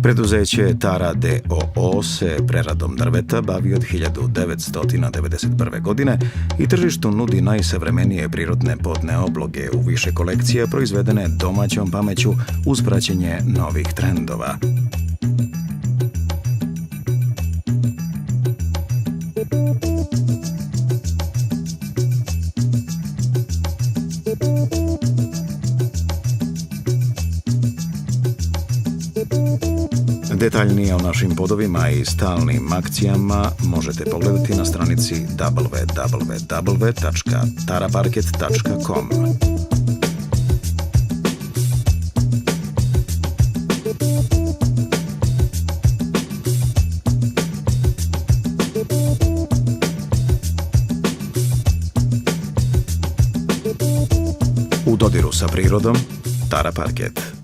Preduzeće Tara d.o.o. se preradom drveta bavi od 1991. godine i tržištu nudi najsavremenije prirodne podne obloge u više kolekcija proizvedene domaćom pameću uz praćenje novih trendova. Detaljnije o našim podovima i stalnim akcijama možete pogledati na stranici www.taraparket.com. U dodiru sa prirodom, Tara Parket.